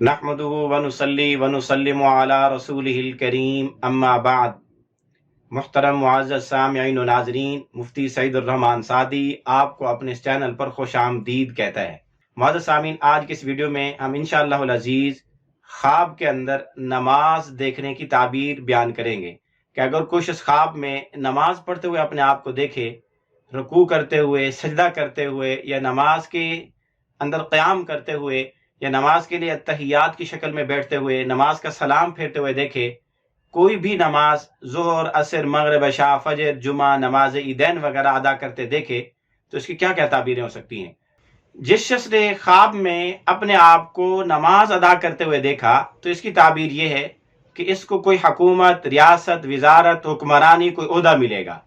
نحمدہ ونصلی ونسلم علی رسولہ الکریم اما بعد۔ محترم معزز سامعین و ناظرین، مفتی سعید الرحمان سعدی آپ کو اپنے اس چینل پر خوش آمدید کہتا ہے۔ معزز سامعین، آج کے اس ویڈیو میں ہم انشاءاللہ العزیز خواب کے اندر نماز دیکھنے کی تعبیر بیان کریں گے کہ اگر کوئی شخص خواب میں نماز پڑھتے ہوئے اپنے آپ کو دیکھے، رکوع کرتے ہوئے، سجدہ کرتے ہوئے، یا نماز کے اندر قیام کرتے ہوئے، یا نماز کے لیے اتحیات کی شکل میں بیٹھتے ہوئے، نماز کا سلام پھیرتے ہوئے دیکھے، کوئی بھی نماز ظہر، عصر، مغرب، عشاء، فجر، جمعہ، نماز عیدین وغیرہ ادا کرتے دیکھے تو اس کی کیا کیا تعبیریں ہو سکتی ہیں؟ جس شخص نے خواب میں اپنے آپ کو نماز ادا کرتے ہوئے دیکھا تو اس کی تعبیر یہ ہے کہ اس کو کوئی حکومت، ریاست، وزارت، حکمرانی، کوئی عہدہ ملے گا،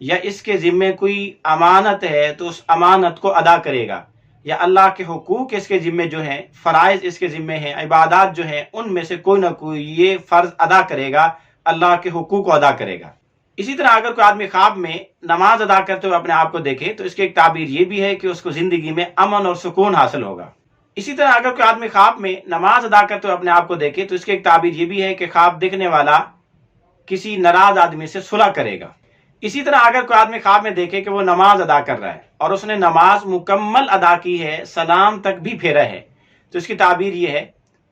یا اس کے ذمے کوئی امانت ہے تو اس امانت کو ادا کرے گا، یا اللہ کے حقوق اس کے ذمے جو ہیں، فرائض اس کے ذمے ہیں، عبادات جو ہیں ان میں سے کوئی نہ کوئی یہ فرض ادا کرے گا، اللہ کے حقوق کو ادا کرے گا۔ اسی طرح اگر کوئی آدمی خواب میں نماز ادا کرتے ہوئے اپنے آپ کو دیکھے تو اس کی ایک تعبیر یہ بھی ہے کہ اس کو زندگی میں امن اور سکون حاصل ہوگا۔ اسی طرح اگر کوئی آدمی خواب میں نماز ادا کرتے ہوئے اپنے آپ کو دیکھے تو اس کی ایک تعبیر یہ بھی ہے کہ خواب دیکھنے والا کسی ناراض آدمی سے صلح کرے گا۔ اسی طرح اگر کوئی آدمی خواب میں دیکھے کہ وہ نماز ادا کر رہا ہے اور اس نے نماز مکمل ادا کی ہے، سلام تک بھی پھیرا ہے، تو اس کی تعبیر یہ ہے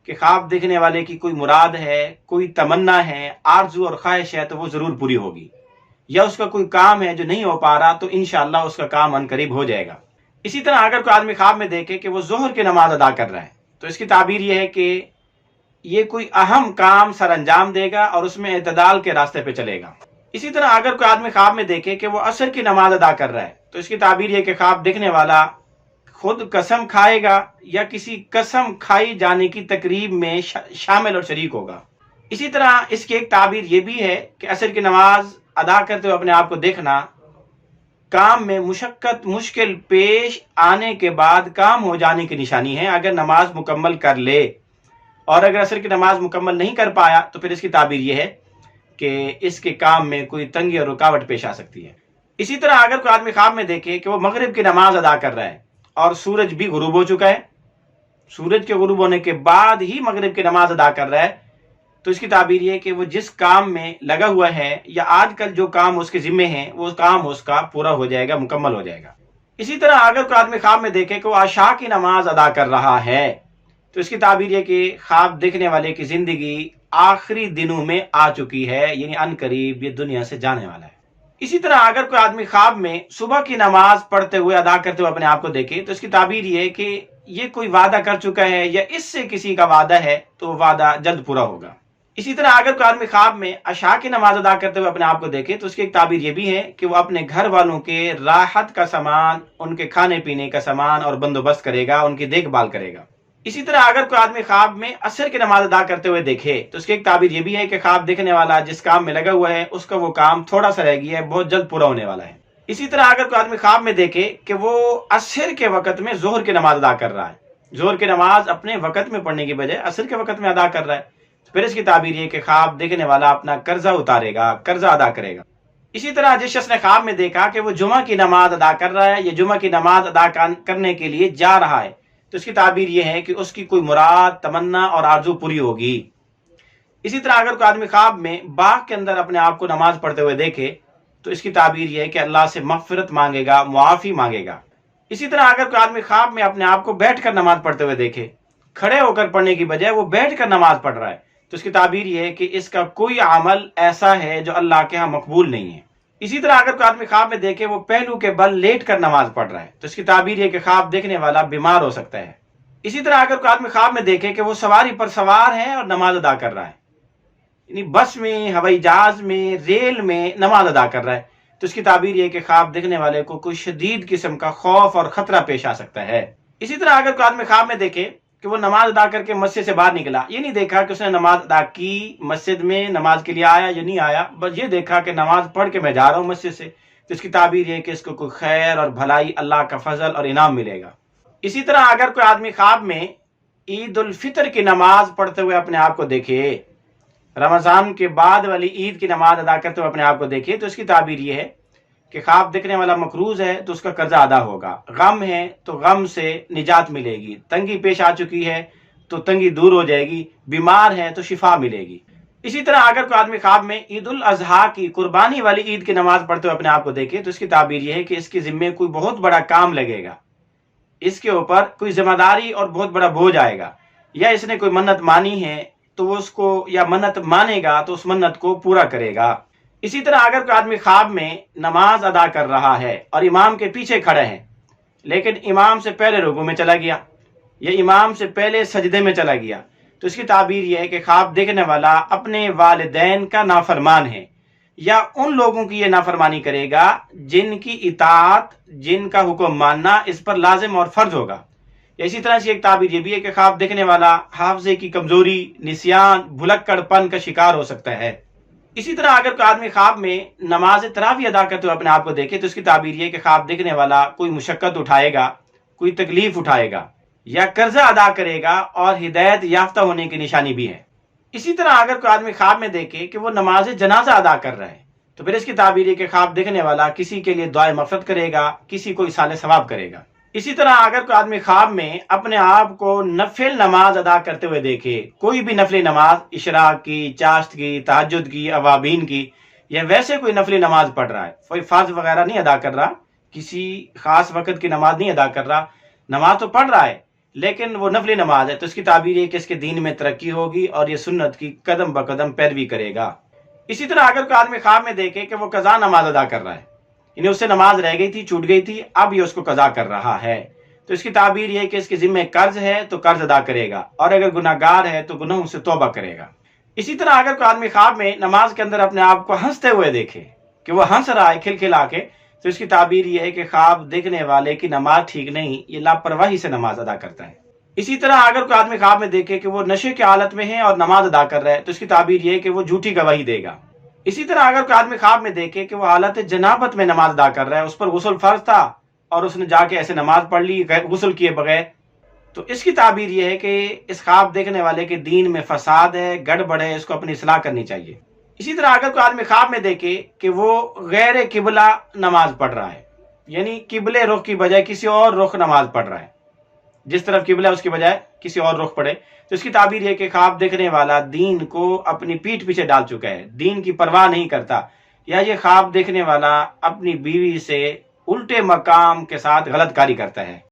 کہ خواب دیکھنے والے کی کوئی مراد ہے، کوئی تمنا ہے، آرزو اور خواہش ہے تو وہ ضرور پوری ہوگی، یا اس کا کوئی کام ہے جو نہیں ہو پا رہا تو انشاءاللہ اس کا کام عنقریب ہو جائے گا۔ اسی طرح اگر کوئی آدمی خواب میں دیکھے کہ وہ ظہر کی نماز ادا کر رہا ہے تو اس کی تعبیر یہ ہے کہ یہ کوئی اہم کام سر انجام دے گا اور اس میں اعتدال کے راستے پہ چلے گا۔ اسی طرح اگر کوئی آدمی خواب میں دیکھے کہ وہ عصر کی نماز ادا کر رہا ہے تو اس کی تعبیر یہ کہ خواب دیکھنے والا خود قسم کھائے گا یا کسی قسم کھائی جانے کی تقریب میں شامل اور شریک ہوگا۔ اسی طرح اس کی ایک تعبیر یہ بھی ہے کہ عصر کی نماز ادا کرتے ہوئے اپنے آپ کو دیکھنا کام میں مشقت، مشکل پیش آنے کے بعد کام ہو جانے کی نشانی ہے اگر نماز مکمل کر لے، اور اگر عصر کی نماز مکمل نہیں کر پایا تو پھر اس کی تعبیر یہ ہے کہ اس کے کام میں کوئی تنگی اور رکاوٹ پیش آ سکتی ہے۔ اسی طرح اگر کوئی آدمی خواب میں دیکھے کہ وہ مغرب کی نماز ادا کر رہا ہے اور سورج بھی غروب ہو چکا ہے، سورج کے غروب ہونے کے بعد ہی مغرب کی نماز ادا کر رہا ہے، تو اس کی تعبیر یہ کہ وہ جس کام میں لگا ہوا ہے یا آج کل جو کام اس کے ذمے ہیں وہ کام اس کا پورا ہو جائے گا، مکمل ہو جائے گا۔ اسی طرح اگر کوئی آدمی خواب میں دیکھے کہ وہ عشاء کی نماز ادا کر رہا ہے تو اس کی تعبیر یہ کہ خواب دیکھنے والے کی زندگی آخری دنوں میں آ چکی ہے، یعنی عنقریب یہ دنیا سے جانے والا ہے۔ اسی طرح اگر کوئی آدمی خواب میں صبح کی نماز پڑھتے ہوئے، ادا کرتے ہوئے اپنے آپ کو دیکھے تو اس کی تعبیر یہ ہے کہ یہ کوئی وعدہ کر چکا ہے یا اس سے کسی کا وعدہ ہے تو وہ وعدہ جلد پورا ہوگا۔ اسی طرح اگر کوئی آدمی خواب میں عشاء کی نماز ادا کرتے ہوئے اپنے آپ کو دیکھے تو اس کی ایک تعبیر یہ بھی ہے کہ وہ اپنے گھر والوں کے راحت کا سامان، ان کے کھانے پینے کا سامان اور بندوبست کرے گا، ان کی دیکھ بھال کرے گا۔ اسی طرح اگر کوئی آدمی خواب میں عصر کی نماز ادا کرتے ہوئے دیکھے تو اس کی ایک تعبیر یہ بھی ہے کہ خواب دیکھنے والا جس کام میں لگا ہوا ہے اس کا وہ کام تھوڑا سا رہ گیا ہے، بہت جلد پورا ہونے والا ہے۔ اسی طرح اگر کوئی آدمی خواب میں دیکھے کہ وہ عصر کے وقت میں ظہر کی نماز ادا کر رہا ہے، ظہر کی نماز اپنے وقت میں پڑھنے کی بجائے عصر کے وقت میں ادا کر رہا ہے، پھر اس کی تعبیر یہ کہ خواب دیکھنے والا اپنا قرضہ اتارے گا، قرضہ ادا کرے گا۔ اسی طرح جس شخص نے خواب میں دیکھا کہ وہ جمعہ کی نماز ادا کر رہا ہے یا جمعہ کی نماز ادا کرنے کے لیے جا رہا ہے تو اس کی تعبیر یہ ہے کہ اس کی کوئی مراد، تمنا اور آرزو پوری ہوگی۔ اسی طرح اگر کوئی آدمی خواب میں باغ کے اندر اپنے آپ کو نماز پڑھتے ہوئے دیکھے تو اس کی تعبیر یہ ہے کہ اللہ سے مغفرت مانگے گا، معافی مانگے گا۔ اسی طرح اگر کوئی آدمی خواب میں اپنے آپ کو بیٹھ کر نماز پڑھتے ہوئے دیکھے، کھڑے ہو کر پڑھنے کی بجائے وہ بیٹھ کر نماز پڑھ رہا ہے، تو اس کی تعبیر یہ ہے کہ اس کا کوئی عمل ایسا ہے جو اللہ کے ہاں مقبول نہیں ہے۔ اسی طرح اگر کوئی آدمی خواب میں دیکھے وہ پہلو کے بل لیٹ کر نماز پڑھ رہا ہے تو اس کی تعبیر یہ کہ خواب دیکھنے والا بیمار ہو سکتا ہے۔ اسی طرح اگر کوئی آدمی خواب میں دیکھے کہ وہ سواری پر سوار ہے اور نماز ادا کر رہا ہے، یعنی بس میں، ہوائی جہاز میں، ریل میں نماز ادا کر رہا ہے، تو اس کی تعبیر یہ کہ خواب دیکھنے والے کو کوئی شدید قسم کا خوف اور خطرہ پیش آ سکتا ہے۔ اسی طرح اگر کوئی آدمی خواب میں دیکھے کہ وہ نماز ادا کر کے مسجد سے باہر نکلا، یہ نہیں دیکھا کہ اس نے نماز ادا کی، مسجد میں نماز کے لیے آیا یا نہیں آیا، بس یہ دیکھا کہ نماز پڑھ کے میں جا رہا ہوں مسجد سے، تو اس کی تعبیر یہ کہ اس کو کوئی خیر اور بھلائی، اللہ کا فضل اور انعام ملے گا۔ اسی طرح اگر کوئی آدمی خواب میں عید الفطر کی نماز پڑھتے ہوئے اپنے آپ کو دیکھے، رمضان کے بعد والی عید کی نماز ادا کرتے ہوئے اپنے آپ کو دیکھے، تو اس کی تعبیر یہ ہے کہ خواب دیکھنے والا مقروض ہے تو اس کا قرضہ ادا ہوگا، غم ہے تو غم سے نجات ملے گی، تنگی پیش آ چکی ہے تو تنگی دور ہو جائے گی، بیمار ہے تو شفا ملے گی۔ اسی طرح اگر کوئی آدمی خواب میں عید الاضحیٰ کی قربانی والی عید کی نماز پڑھتے ہوئے اپنے آپ کو دیکھے تو اس کی تعبیر یہ ہے کہ اس کے ذمے کوئی بہت بڑا کام لگے گا، اس کے اوپر کوئی ذمہ داری اور بہت بڑا بوجھ آئے گا، یا اس نے کوئی منت مانی ہے تو وہ اس کو، یا منت مانے گا تو اس منت کو پورا کرے گا۔ اسی طرح اگر کوئی آدمی خواب میں نماز ادا کر رہا ہے اور امام کے پیچھے کھڑے ہیں، لیکن امام سے پہلے رکوع میں چلا گیا یا امام سے پہلے سجدے میں چلا گیا، تو اس کی تعبیر یہ ہے کہ خواب دیکھنے والا اپنے والدین کا نافرمان ہے، یا ان لوگوں کی یہ نافرمانی کرے گا جن کی اطاعت، جن کا حکم ماننا اس پر لازم اور فرض ہوگا۔ اسی طرح سے ایک تعبیر یہ بھی ہے کہ خواب دیکھنے والا حافظے کی کمزوری، نسیان، بھلکڑ پن کا شکار ہو سکتا ہے۔ اسی طرح اگر کوئی آدمی خواب میں نماز تراویح ادا کرتے ہوئے اپنے آپ کو دیکھے تو اس کی تعبیر یہ ہے کہ خواب دیکھنے والا کوئی مشقت اٹھائے گا، کوئی تکلیف اٹھائے گا، یا قرضہ ادا کرے گا، اور ہدایت یافتہ ہونے کی نشانی بھی ہے۔ اسی طرح اگر کوئی آدمی خواب میں دیکھے کہ وہ نماز جنازہ ادا کر رہا ہے تو پھر اس کی تعبیر ہے کہ خواب دیکھنے والا کسی کے لیے دعائے مغفرت کرے گا، کسی کو اصالہ ثواب کرے گا۔ اسی طرح اگر کوئی آدمی خواب میں اپنے آپ کو نفل نماز ادا کرتے ہوئے دیکھے، کوئی بھی نفلی نماز، اشراق کی، چاشت کی، تہجد کی، اوابین کی، یا ویسے کوئی نفلی نماز پڑھ رہا ہے، کوئی فرض وغیرہ نہیں ادا کر رہا، کسی خاص وقت کی نماز نہیں ادا کر رہا، نماز تو پڑھ رہا ہے لیکن وہ نفلی نماز ہے، تو اس کی تعبیر یہ کہ اس کے دین میں ترقی ہوگی اور یہ سنت کی قدم بقدم پیروی کرے گا۔ اسی طرح اگر کوئی آدمی خواب میں دیکھے کہ وہ قضا نماز ادا کر رہا ہے، یعنی اس سے نماز رہ گئی تھی، چھوٹ گئی تھی، اب یہ اس کو قضا کر رہا ہے، تو اس کی تعبیر یہ ہے کہ اس کے ذمہ قرض ہے تو قرض ادا کرے گا، اور اگر گناہ گار ہے تو گناہوں سے توبہ کرے گا۔ اسی طرح اگر کوئی آدمی خواب میں نماز کے اندر اپنے آپ کو ہنستے ہوئے دیکھے کہ وہ ہنس رہا ہے کھلکھلا کے، تو اس کی تعبیر یہ ہے کہ خواب دیکھنے والے کی نماز ٹھیک نہیں، یہ لاپرواہی سے نماز ادا کرتا ہے۔ اسی طرح اگر کوئی آدمی خواب میں دیکھے کہ وہ نشے کی حالت میں ہے اور نماز ادا کر رہا ہے تو اس کی تعبیر یہ ہے کہ وہ جھوٹی گواہی دے گا۔ اسی طرح اگر کوئی آدمی خواب میں دیکھے کہ وہ حالت جنابت میں نماز ادا کر رہا ہے، اس پر غسل فرض تھا اور اس نے جا کے ایسے نماز پڑھ لی غسل کیے بغیر، تو اس کی تعبیر یہ ہے کہ اس خواب دیکھنے والے کے دین میں فساد ہے، گڑبڑ ہے، اس کو اپنی اصلاح کرنی چاہیے۔ اسی طرح اگر کوئی آدمی خواب میں دیکھے کہ وہ غیر قبلہ نماز پڑھ رہا ہے، یعنی قبلے رخ کی بجائے کسی اور رخ نماز پڑھ رہا ہے، جس طرف قبلہ اس کی بجائے کسی اور رخ پڑے، تو اس کی تعبیر یہ کہ خواب دیکھنے والا دین کو اپنی پیٹھ پیچھے ڈال چکا ہے، دین کی پرواہ نہیں کرتا، یا یہ خواب دیکھنے والا اپنی بیوی سے الٹے مقام کے ساتھ غلط کاری کرتا ہے۔